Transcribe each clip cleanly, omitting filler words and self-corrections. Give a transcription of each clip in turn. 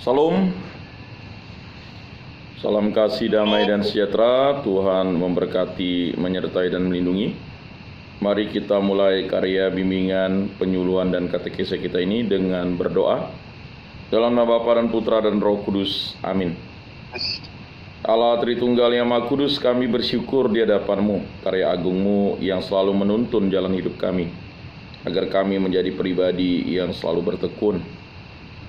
Salam, salam kasih, damai, dan sejahtera. Tuhan memberkati, menyertai, dan melindungi. Mari kita mulai karya bimbingan, penyuluhan, dan katekese kita ini dengan berdoa. Dalam nama Bapa dan Putra dan Roh Kudus. Amin. Allah Tritunggal yang Maha Kudus, kami bersyukur di hadapan-Mu, karya agung-Mu yang selalu menuntun jalan hidup kami, agar kami menjadi pribadi yang selalu bertekun,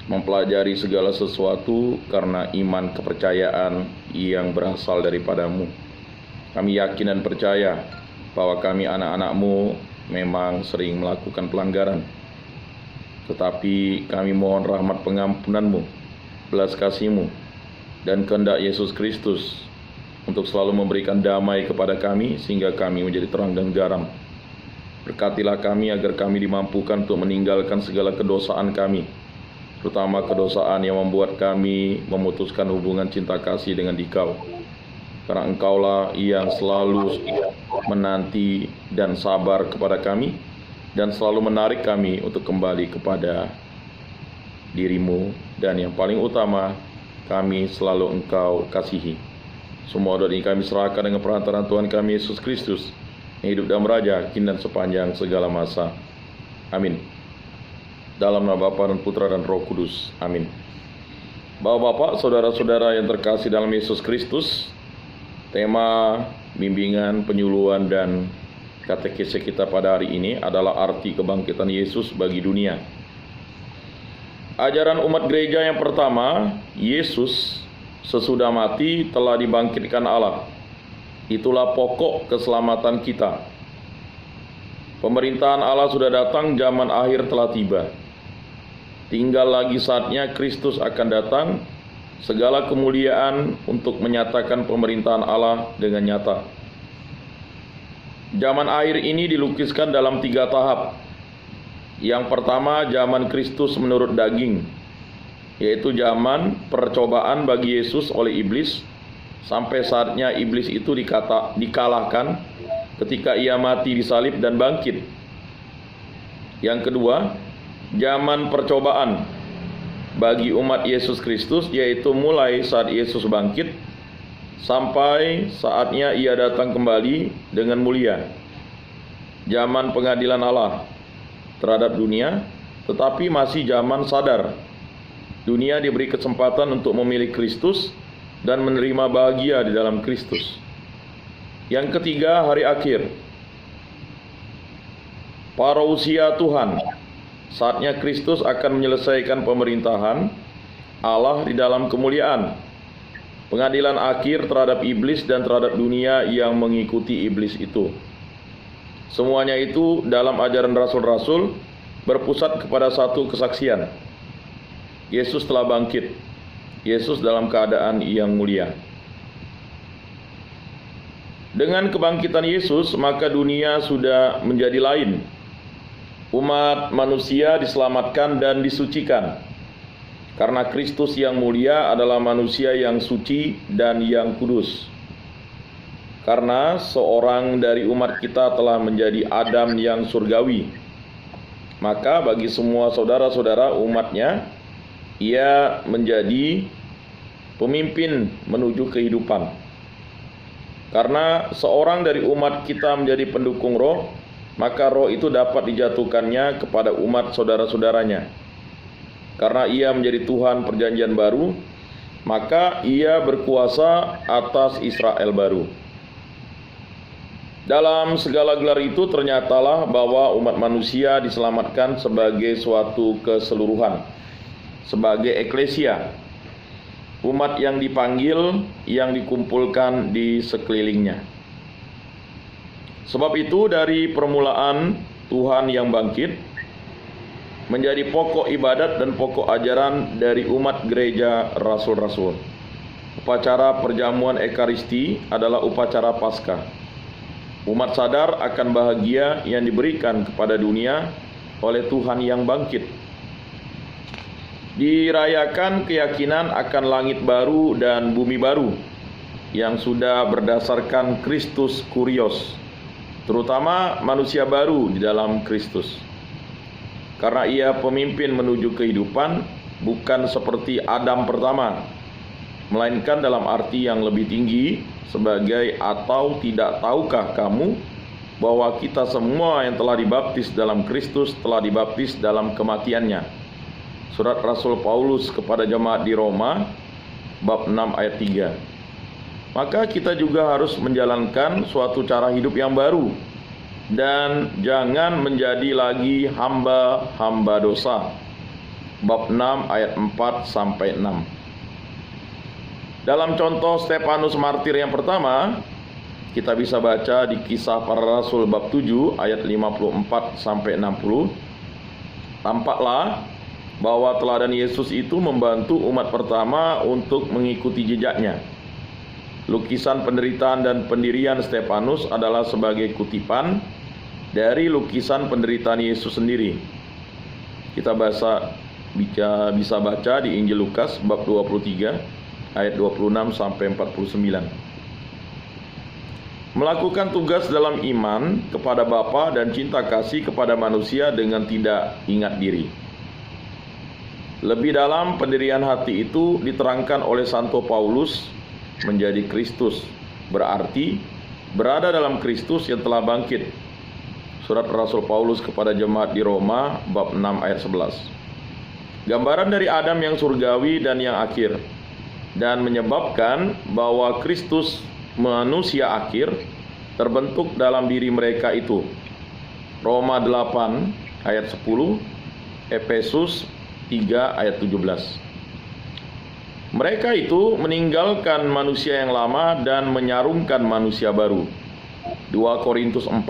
mempelajari segala sesuatu karena iman kepercayaan yang berasal daripada-Mu. Kami yakin dan percaya bahwa kami anak-anak-Mu memang sering melakukan pelanggaran, tetapi kami mohon rahmat pengampunan-Mu, belas kasih-Mu, dan kehendak Yesus Kristus untuk selalu memberikan damai kepada kami, sehingga kami menjadi terang dan garam. Berkatilah kami agar kami dimampukan untuk meninggalkan segala kedosaan kami, terutama kedosaan yang membuat kami memutuskan hubungan cinta kasih dengan Dikau. Karena Engkaulah yang selalu menanti dan sabar kepada kami, dan selalu menarik kami untuk kembali kepada diri-Mu, dan yang paling utama, kami selalu Engkau kasihi. Semua doa ini kami serahkan dengan perantaraan Tuhan kami Yesus Kristus, yang hidup dan beraja kini dan sepanjang segala masa. Amin. Dalam nama Bapa dan Putra dan Roh Kudus. Amin. Bapak-bapak, saudara-saudara yang terkasih dalam Yesus Kristus, tema bimbingan, penyuluhan, dan katekese kita pada hari ini adalah arti kebangkitan Yesus bagi dunia. Ajaran umat gereja yang pertama, Yesus sesudah mati telah dibangkitkan Allah. Itulah pokok keselamatan kita. Pemerintahan Allah sudah datang, zaman akhir telah tiba. Tinggal lagi saatnya Kristus akan datang, segala kemuliaan untuk menyatakan pemerintahan Allah dengan nyata. Zaman akhir ini dilukiskan dalam 3 tahap. Yang pertama, zaman Kristus menurut daging, yaitu zaman percobaan bagi Yesus oleh iblis, sampai saatnya iblis itu dikalahkan ketika ia mati disalib dan bangkit. Yang kedua, zaman percobaan bagi umat Yesus Kristus, yaitu mulai saat Yesus bangkit sampai saatnya ia datang kembali dengan mulia. Zaman pengadilan Allah terhadap dunia, tetapi masih zaman sadar. Dunia diberi kesempatan untuk memilih Kristus dan menerima bahagia di dalam Kristus. Yang ketiga, hari akhir, parousia Tuhan. Saatnya Kristus akan menyelesaikan pemerintahan Allah di dalam kemuliaan. Pengadilan akhir terhadap iblis dan terhadap dunia yang mengikuti iblis itu. Semuanya itu dalam ajaran rasul-rasul berpusat kepada satu kesaksian. Yesus telah bangkit. Yesus dalam keadaan yang mulia. Dengan kebangkitan Yesus, maka dunia sudah menjadi lain. Umat manusia diselamatkan dan disucikan, karena Kristus yang mulia adalah manusia yang suci dan yang kudus. Karena seorang dari umat kita telah menjadi Adam yang surgawi, maka bagi semua saudara-saudara umatnya, ia menjadi pemimpin menuju kehidupan. Karena seorang dari umat kita menjadi pendukung roh, maka roh itu dapat dijatuhkannya kepada umat saudara-saudaranya. Karena ia menjadi Tuhan perjanjian baru, maka ia berkuasa atas Israel baru. Dalam segala gelar itu ternyatalah bahwa umat manusia diselamatkan sebagai suatu keseluruhan, sebagai eklesia, umat yang dipanggil, yang dikumpulkan di sekelilingnya. Sebab itu dari permulaan Tuhan yang bangkit menjadi pokok ibadat dan pokok ajaran dari umat gereja rasul-rasul. Upacara perjamuan Ekaristi adalah upacara Paskah. Umat sadar akan bahagia yang diberikan kepada dunia oleh Tuhan yang bangkit. Dirayakan keyakinan akan langit baru dan bumi baru yang sudah berdasarkan Kristus Kurios, terutama manusia baru di dalam Kristus. Karena ia pemimpin menuju kehidupan, bukan seperti Adam pertama, melainkan dalam arti yang lebih tinggi sebagai atau tidak tahukah kamu bahwa kita semua yang telah dibaptis dalam Kristus telah dibaptis dalam kematiannya. Surat Rasul Paulus kepada jemaat di Roma bab 6 ayat 3. Maka kita juga harus menjalankan suatu cara hidup yang baru dan jangan menjadi lagi hamba-hamba dosa. Bab 6 ayat 4 sampai 6. Dalam contoh Stefanus martir yang pertama, kita bisa baca di Kisah Para Rasul bab 7 ayat 54 sampai 60. Tampaklah bahwa teladan Yesus itu membantu umat pertama untuk mengikuti jejaknya. Lukisan penderitaan dan pendirian Stefanus adalah sebagai kutipan dari lukisan penderitaan Yesus sendiri. Kita bisa baca di Injil Lukas bab 23 ayat 26 sampai 49. Melakukan tugas dalam iman kepada Bapa dan cinta kasih kepada manusia dengan tidak ingat diri. Lebih dalam, pendirian hati itu diterangkan oleh Santo Paulus menjadi Kristus, berarti berada dalam Kristus yang telah bangkit. Surat Rasul Paulus kepada jemaat di Roma bab 6 ayat 11. Gambaran dari Adam yang surgawi dan yang akhir, dan menyebabkan bahwa Kristus manusia akhir terbentuk dalam diri mereka itu. Roma 8 ayat 10, Efesus 3 ayat 17. Mereka itu meninggalkan manusia yang lama dan menyarungkan manusia baru. 2 Korintus 4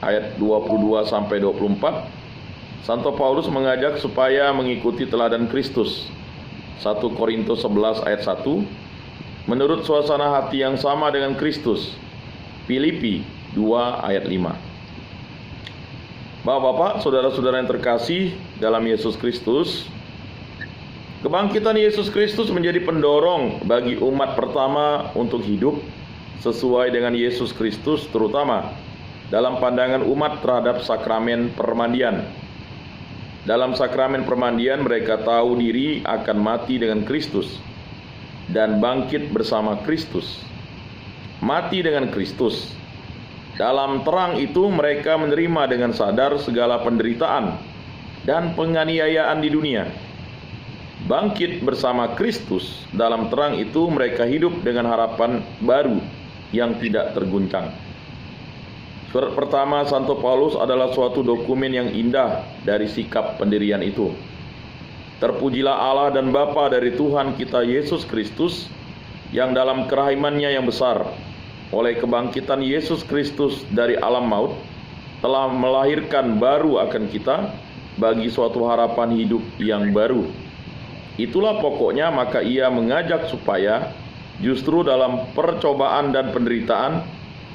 ayat 22 sampai 24. Santo Paulus mengajak supaya mengikuti teladan Kristus. 1 Korintus 11 ayat 1. Menurut suasana hati yang sama dengan Kristus. Filipi 2 ayat 5. Bapak-bapak, saudara-saudara yang terkasih dalam Yesus Kristus, kebangkitan Yesus Kristus menjadi pendorong bagi umat pertama untuk hidup sesuai dengan Yesus Kristus, terutama dalam pandangan umat terhadap sakramen permandian. Dalam sakramen permandian mereka tahu diri akan mati dengan Kristus dan bangkit bersama Kristus. Mati dengan Kristus. Dalam terang itu mereka menerima dengan sadar segala penderitaan dan penganiayaan di dunia. Bangkit bersama Kristus, dalam terang itu mereka hidup dengan harapan baru yang tidak terguncang. Surat pertama Santo Paulus adalah suatu dokumen yang indah dari sikap pendirian itu. Terpujilah Allah dan Bapa dari Tuhan kita Yesus Kristus, yang dalam kerahimannya yang besar, oleh kebangkitan Yesus Kristus dari alam maut, telah melahirkan baru akan kita bagi suatu harapan hidup yang baru. Itulah pokoknya, maka ia mengajak supaya justru dalam percobaan dan penderitaan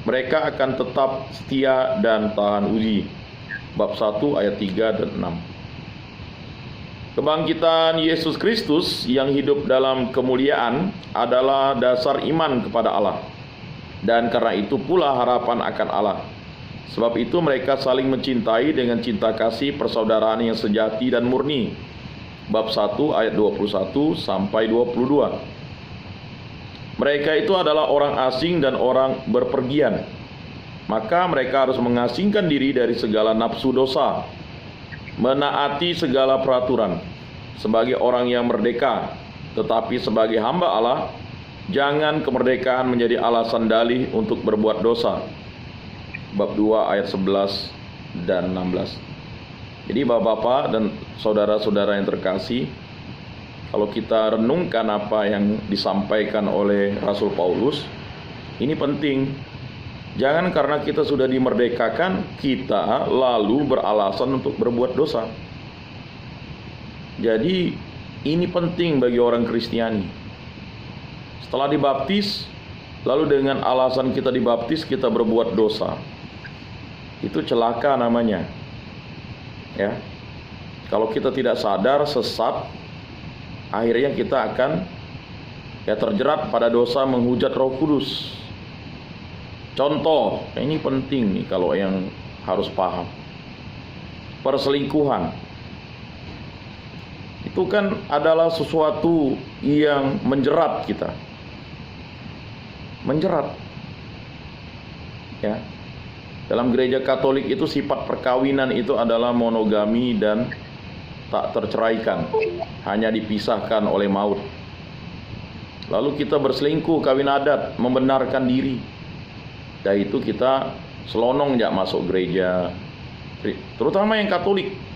mereka akan tetap setia dan tahan uji. Bab 1 ayat 3 dan 6. Kebangkitan Yesus Kristus yang hidup dalam kemuliaan adalah dasar iman kepada Allah, dan karena itu pula harapan akan Allah. Sebab itu mereka saling mencintai dengan cinta kasih persaudaraan yang sejati dan murni. Bab 1 ayat 21 sampai 22. Mereka itu adalah orang asing dan orang berpergian. Maka mereka harus mengasingkan diri dari segala nafsu dosa, menaati segala peraturan, sebagai orang yang merdeka. Tetapi sebagai hamba Allah, jangan kemerdekaan menjadi alasan dalih untuk berbuat dosa. Bab 2 ayat 11 dan 16. Jadi bapak-bapak dan saudara-saudara yang terkasih, kalau kita renungkan apa yang disampaikan oleh Rasul Paulus, ini penting. Jangan karena kita sudah dimerdekakan, kita lalu beralasan untuk berbuat dosa. Jadi ini penting bagi orang Kristiani. Setelah dibaptis, lalu dengan alasan kita dibaptis kita berbuat dosa, itu celaka namanya. Ya, kalau kita tidak sadar, sesat, akhirnya kita akan terjerat pada dosa menghujat Roh Kudus. Contoh, ini penting nih kalau yang harus paham. Perselingkuhan. Itu itu kan adalah sesuatu yang menjerat kita. Menjerat. Ya. Dalam gereja Katolik itu sifat perkawinan itu adalah monogami dan tak terceraikan, hanya dipisahkan oleh maut. Lalu kita berselingkuh, kawin adat, membenarkan diri. Dan itu kita selonong ya masuk gereja, terutama yang Katolik.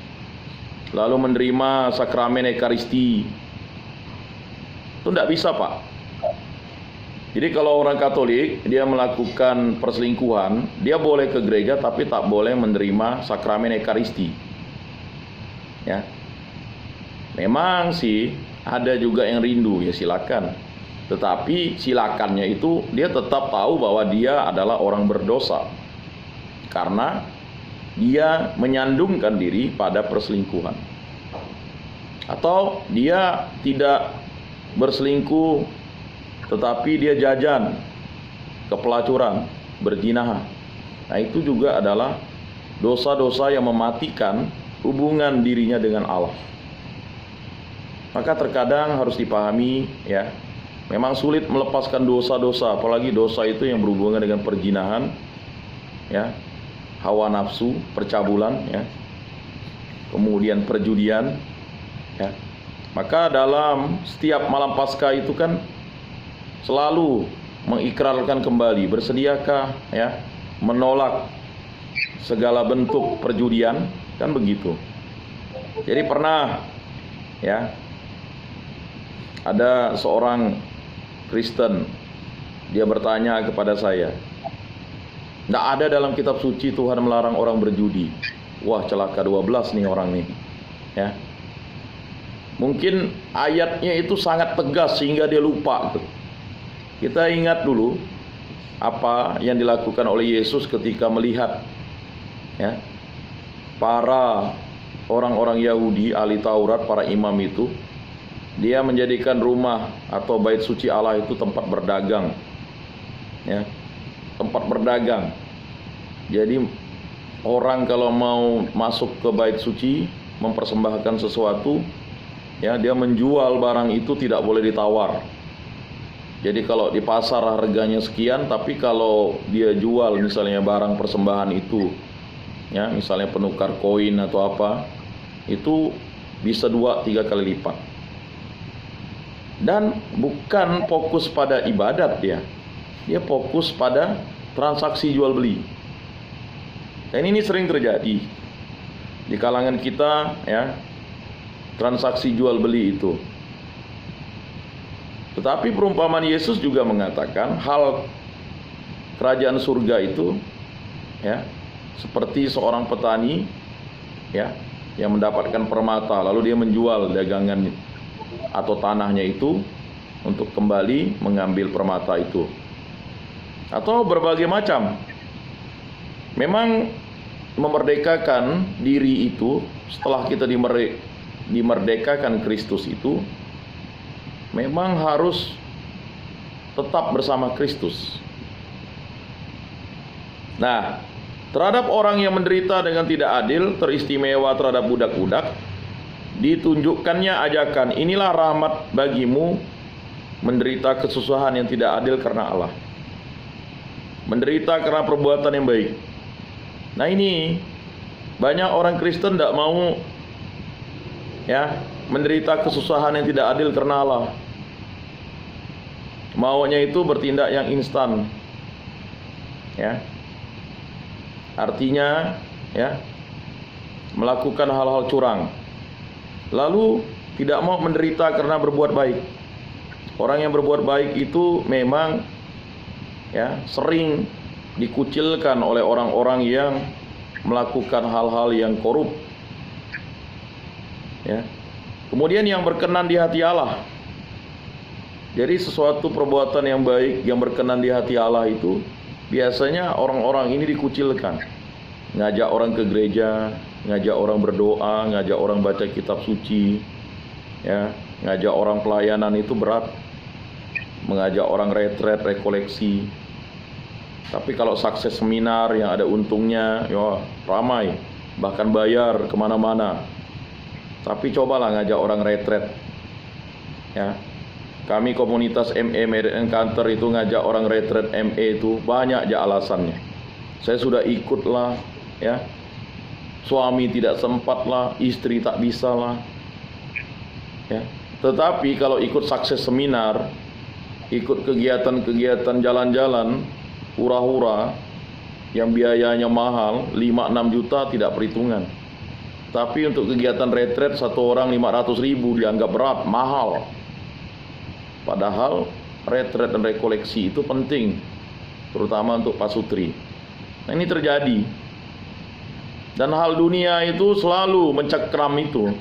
Lalu menerima sakramen Ekaristi. Itu tidak bisa, Pak. Jadi kalau orang Katolik dia melakukan perselingkuhan, dia boleh ke gereja tapi tak boleh menerima sakramen Ekaristi. Ya. Memang sih ada juga yang rindu, ya silakan. Tetapi silakannya itu dia tetap tahu bahwa dia adalah orang berdosa. Karena dia menyandungkan diri pada perselingkuhan. Atau dia tidak berselingkuh tetapi dia jajan, kepelacuran, berzina. Nah, itu juga adalah dosa-dosa yang mematikan hubungan dirinya dengan Allah. Maka terkadang harus dipahami ya, memang sulit melepaskan dosa-dosa, apalagi dosa itu yang berhubungan dengan perzinahan, ya, hawa nafsu, percabulan, ya, kemudian perjudian, ya. Maka dalam setiap malam Paskah itu kan selalu mengikrarkan kembali, bersediakah ya menolak segala bentuk perjudian, kan begitu. Jadi pernah ya ada seorang Kristen, dia bertanya kepada saya, tidak ada dalam kitab suci Tuhan melarang orang berjudi. Wah, celaka 12 nih orang nih ya. Mungkin ayatnya itu sangat tegas sehingga dia lupa tuh. Kita ingat dulu apa yang dilakukan oleh Yesus ketika melihat ya, para orang-orang Yahudi, ahli Taurat, para imam itu, dia menjadikan rumah atau bait suci Allah itu tempat berdagang. Ya, tempat berdagang. Jadi orang kalau mau masuk ke bait suci, mempersembahkan sesuatu, ya, dia menjual barang itu tidak boleh ditawar. Jadi kalau di pasar harganya sekian, tapi kalau dia jual misalnya barang persembahan itu, ya, misalnya penukar koin atau apa, itu bisa 2-3 kali lipat. Dan bukan fokus pada ibadat dia fokus pada transaksi jual beli. Dan ini sering terjadi di kalangan kita, ya, transaksi jual beli itu. Tetapi perumpamaan Yesus juga mengatakan hal kerajaan surga itu ya seperti seorang petani ya yang mendapatkan permata, lalu dia menjual dagangan atau tanahnya itu untuk kembali mengambil permata itu. Atau berbagai macam. Memang memerdekakan diri itu, setelah kita dimerdekakan Kristus itu, memang harus tetap bersama Kristus. Nah, terhadap orang yang menderita dengan tidak adil, teristimewa terhadap budak-budak, ditunjukkannya ajakan, inilah rahmat bagimu menderita kesusahan yang tidak adil karena Allah. Menderita karena perbuatan yang baik. Nah, ini banyak orang Kristen tidak mau ya menderita kesusahan yang tidak adil karena Allah. Maunya itu bertindak yang instan. Ya. Artinya ya melakukan hal-hal curang. Lalu tidak mau menderita karena berbuat baik. Orang yang berbuat baik itu memang ya sering dikucilkan oleh orang-orang yang melakukan hal-hal yang korup. Ya. Kemudian yang berkenan di hati Allah. Jadi sesuatu perbuatan yang baik yang berkenan di hati Allah itu biasanya orang-orang ini dikucilkan. Ngajak orang ke gereja, ngajak orang berdoa, ngajak orang baca kitab suci, ya, ngajak orang pelayanan itu berat. Mengajak orang retret, rekoleksi. Tapi kalau sukses seminar yang ada untungnya, ya ramai, bahkan bayar kemana-mana. Tapi cobalah ngajak orang retret. Ya. Kami komunitas ME Married Encounter itu ngajak orang retret ME itu banyak aja alasannya. Saya sudah ikut lah, ya. Suami tidak sempat lah, istri tak bisa lah. Ya. Tetapi kalau ikut sukses seminar, ikut kegiatan-kegiatan jalan-jalan, hura-hura, yang biayanya mahal, 5-6 juta tidak perhitungan. Tapi untuk kegiatan retret satu orang 500.000 dianggap berat, mahal. Padahal retret dan rekoleksi itu penting, terutama untuk pasutri. Nah, ini terjadi. Dan hal dunia itu selalu mencekram itu.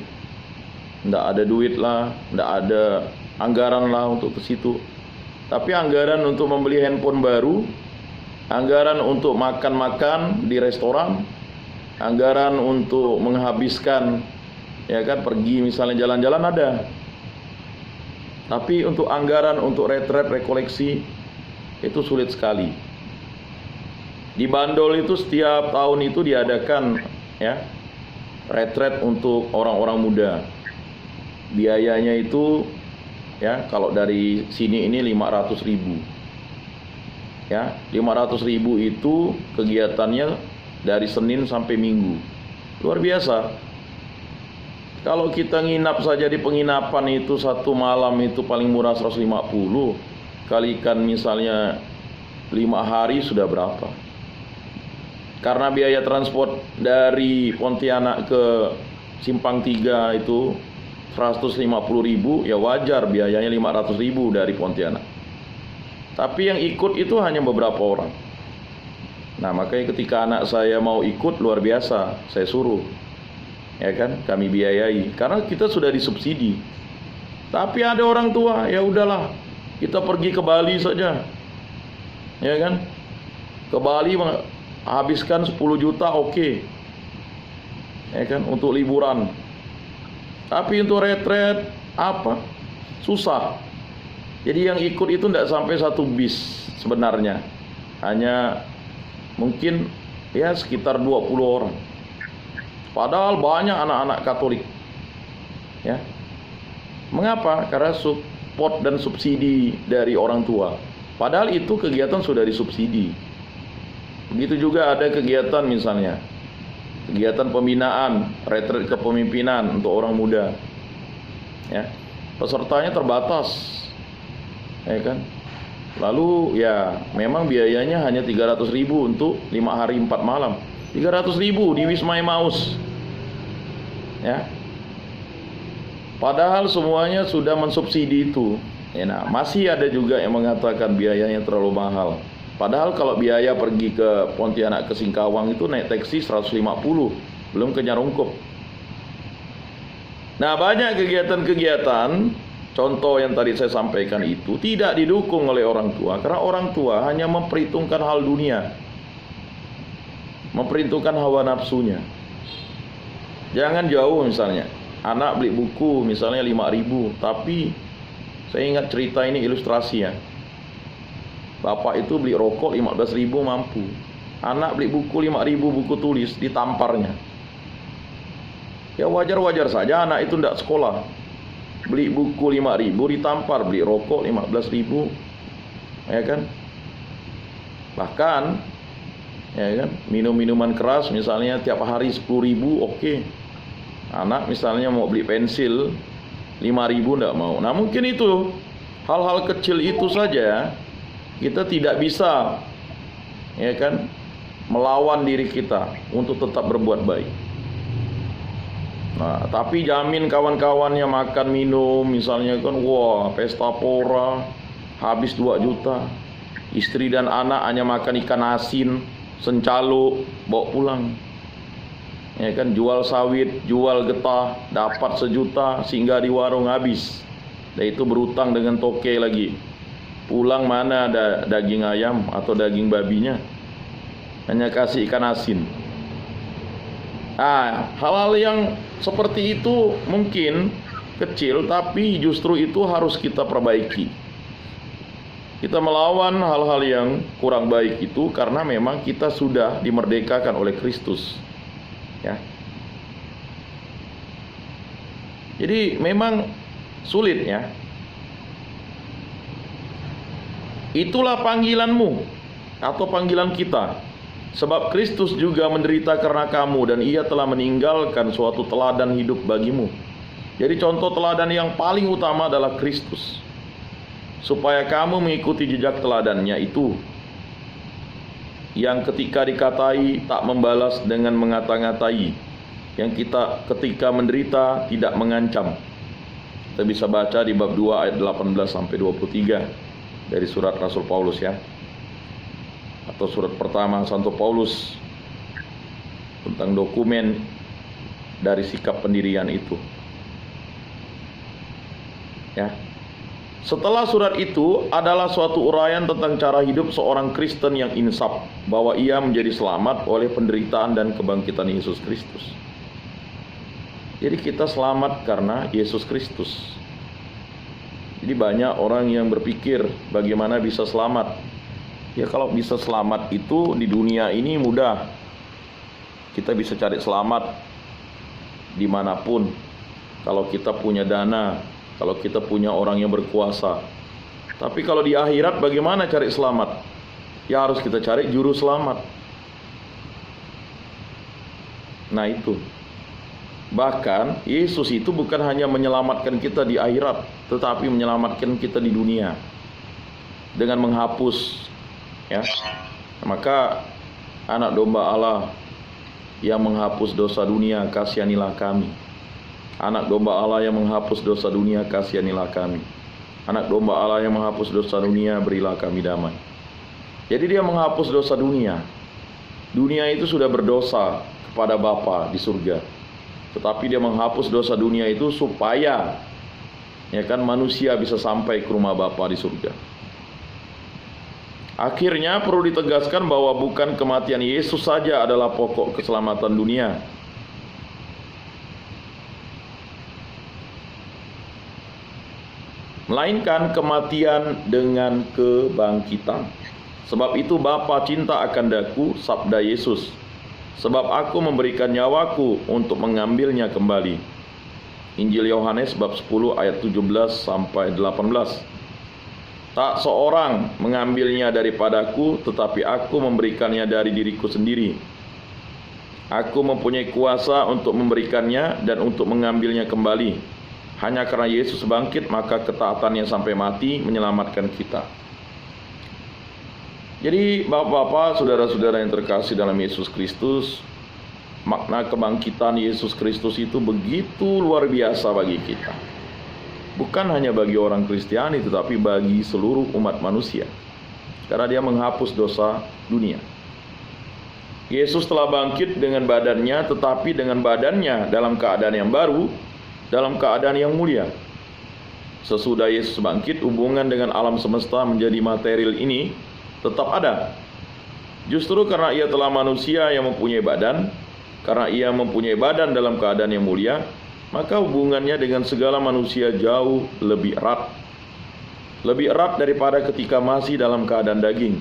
Nggak ada duit lah, nggak ada anggaran lah untuk ke situ. Tapi anggaran untuk membeli handphone baru, anggaran untuk makan-makan di restoran, anggaran untuk menghabiskan, ya kan, pergi misalnya jalan-jalan ada. Tapi untuk anggaran untuk retret rekoleksi itu sulit sekali. Di Bandol itu setiap tahun itu diadakan, ya, retret untuk orang-orang muda. Biayanya itu, ya, kalau dari sini ini 500.000. Ya, 500.000 itu kegiatannya dari Senin sampai Minggu. Luar biasa. Kalau kita nginap saja di penginapan itu satu malam itu paling murah 150. Kalikan misalnya 5 hari sudah berapa? Karena biaya transport dari Pontianak ke Simpang 3 itu 150.000, ya wajar biayanya 500.000 dari Pontianak. Tapi yang ikut itu hanya beberapa orang. Nah, makanya ketika anak saya mau ikut, luar biasa, saya suruh, ya kan, kami biayai, karena kita sudah disubsidi. Tapi ada orang tua, ya udahlah, kita pergi ke Bali saja, ya kan, ke Bali habiskan 10 juta, oke, ya kan, untuk liburan. Tapi untuk retret apa? Susah. Jadi yang ikut itu tidak sampai 1 bis sebenarnya, hanya mungkin ya sekitar 20 orang. Padahal banyak anak-anak Katolik. Ya. Mengapa? Karena support dan subsidi dari orang tua. Padahal itu kegiatan sudah disubsidi. Begitu juga ada kegiatan misalnya, kegiatan pembinaan, retret kepemimpinan untuk orang muda. Ya. Pesertanya terbatas. Ya kan? Lalu ya memang biayanya hanya 300.000 untuk 5 hari 4 malam. 300.000 di Wisma Emmaus. Ya. Padahal semuanya sudah mensubsidi itu. Ya, nah, masih ada juga yang mengatakan biayanya terlalu mahal. Padahal kalau biaya pergi ke Pontianak ke Singkawang itu naik taksi 150, belum ke Nyarungkup. Nah, banyak kegiatan-kegiatan, contoh yang tadi saya sampaikan itu tidak didukung oleh orang tua, karena orang tua hanya memperhitungkan hal dunia, memperhitungkan hawa nafsunya. Jangan jauh misalnya, anak beli buku misalnya 5.000, tapi saya ingat cerita ini ilustrasi ya. Bapak itu beli rokok 15.000 mampu. Anak beli buku 5.000 buku tulis, ditamparnya. Ya wajar-wajar saja anak itu tidak sekolah. Beli buku 5.000 ditampar, beli rokok 15.000, ya kan? Bahkan, ya kan, minum-minuman keras misalnya tiap hari 10.000, oke. Anak misalnya mau beli pensil 5.000 enggak mau. Nah, mungkin itu hal-hal kecil itu saja kita tidak bisa, ya kan, melawan diri kita untuk tetap berbuat baik. Nah, tapi jamin kawan-kawannya makan minum misalnya kan, wah, pesta pora habis 2 juta. Istri dan anak hanya makan ikan asin, sencalo, bawa pulang. Ya kan, jual sawit, jual getah, dapat 1 juta, singgah di warung habis. Dan itu berutang dengan toke lagi. Pulang mana ada daging ayam atau daging babinya, hanya kasih ikan asin. Nah, hal-hal yang seperti itu mungkin kecil, tapi justru itu harus kita perbaiki. Kita melawan hal-hal yang kurang baik itu karena memang kita sudah dimerdekakan oleh Kristus. Ya. Jadi memang sulit ya. Itulah panggilanmu atau panggilan kita. Sebab Kristus juga menderita karena kamu, dan ia telah meninggalkan suatu teladan hidup bagimu. Jadi contoh teladan yang paling utama adalah Kristus, supaya kamu mengikuti jejak teladannya itu, yang ketika dikatai tak membalas dengan mengata-ngatai, yang ketika menderita tidak mengancam. Kita bisa baca di bab 2 ayat 18-23 dari surat Rasul Paulus ya, atau surat pertama Santo Paulus tentang dokumen dari sikap pendirian itu ya. Setelah surat itu adalah suatu uraian tentang cara hidup seorang Kristen yang insaf, bahwa ia menjadi selamat oleh penderitaan dan kebangkitan Yesus Kristus. Jadi kita selamat karena Yesus Kristus. Jadi banyak orang yang berpikir bagaimana bisa selamat. Ya kalau bisa selamat itu di dunia ini mudah. Kita bisa cari selamat dimanapun, kalau kita punya dana, kalau kita punya orang yang berkuasa. Tapi kalau di akhirat bagaimana cari selamat? Ya harus kita cari juru selamat. Nah itu. Bahkan Yesus itu bukan hanya menyelamatkan kita di akhirat, tetapi menyelamatkan kita di dunia dengan menghapus ya. Maka anak domba Allah yang menghapus dosa dunia, kasihanilah kami. Anak domba Allah yang menghapus dosa dunia, kasihanilah kami. Anak domba Allah yang menghapus dosa dunia, berilah kami damai. Jadi dia menghapus dosa dunia. Dunia itu sudah berdosa kepada Bapa di surga, tetapi dia menghapus dosa dunia itu supaya ya kan manusia bisa sampai ke rumah Bapa di surga. Akhirnya perlu ditegaskan bahwa bukan kematian Yesus saja adalah pokok keselamatan dunia, melainkan kematian dengan kebangkitan. Sebab itu Bapa cinta akan daku, sabda Yesus, sebab aku memberikan nyawaku untuk mengambilnya kembali. Injil Yohanes bab 10 ayat 17-18. Tak seorang mengambilnya daripadaku, tetapi aku memberikannya dari diriku sendiri. Aku mempunyai kuasa untuk memberikannya dan untuk mengambilnya kembali. Hanya karena Yesus bangkit, maka ketaatannya sampai mati menyelamatkan kita. Jadi bapak-bapak, saudara-saudara yang terkasih dalam Yesus Kristus, makna kebangkitan Yesus Kristus itu begitu luar biasa bagi kita. Bukan hanya bagi orang Kristiani, tetapi bagi seluruh umat manusia, karena dia menghapus dosa dunia. Yesus telah bangkit dengan badannya, tetapi dengan badannya dalam keadaan yang baru, dalam keadaan yang mulia. Sesudah Yesus bangkit, hubungan dengan alam semesta menjadi material ini tetap ada. Justru karena ia telah manusia yang mempunyai badan, karena ia mempunyai badan dalam keadaan yang mulia, maka hubungannya dengan segala manusia jauh lebih erat. Lebih erat daripada ketika masih dalam keadaan daging.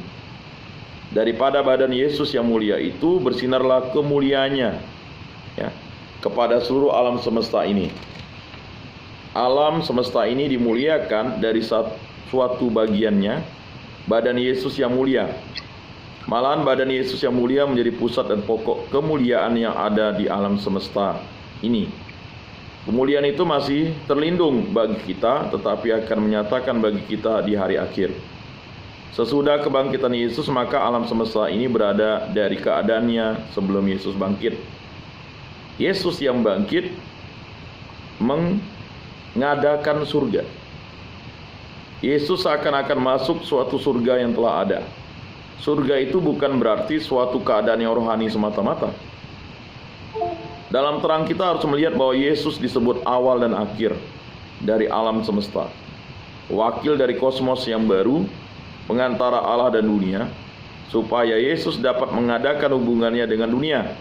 Daripada badan Yesus yang mulia itu bersinarlah kemuliaannya ya, kepada seluruh alam semesta ini. Alam semesta ini dimuliakan dari suatu bagiannya, badan Yesus yang mulia. Malahan badan Yesus yang mulia menjadi pusat dan pokok kemuliaan yang ada di alam semesta ini. Kemuliaan itu masih terlindung bagi kita, tetapi akan menyatakan bagi kita di hari akhir. Sesudah kebangkitan Yesus, maka alam semesta ini berada dari keadaannya sebelum Yesus bangkit. Yesus yang bangkit mengadakan surga. Yesus akan masuk suatu surga yang telah ada. Surga itu bukan berarti suatu keadaan yang rohani semata-mata. Dalam terang kita harus melihat bahwa Yesus disebut awal dan akhir dari alam semesta, wakil dari kosmos yang baru, pengantara Allah dan dunia. Supaya Yesus dapat mengadakan hubungannya dengan dunia,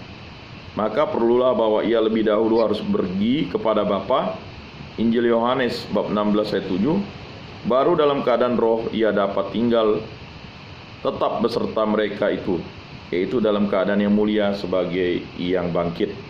maka perlulah bahwa ia lebih dahulu harus pergi kepada Bapa. Injil Yohanes bab 16 ayat 7. Baru dalam keadaan roh ia dapat tinggal tetap beserta mereka itu, yaitu dalam keadaan yang mulia sebagai yang bangkit.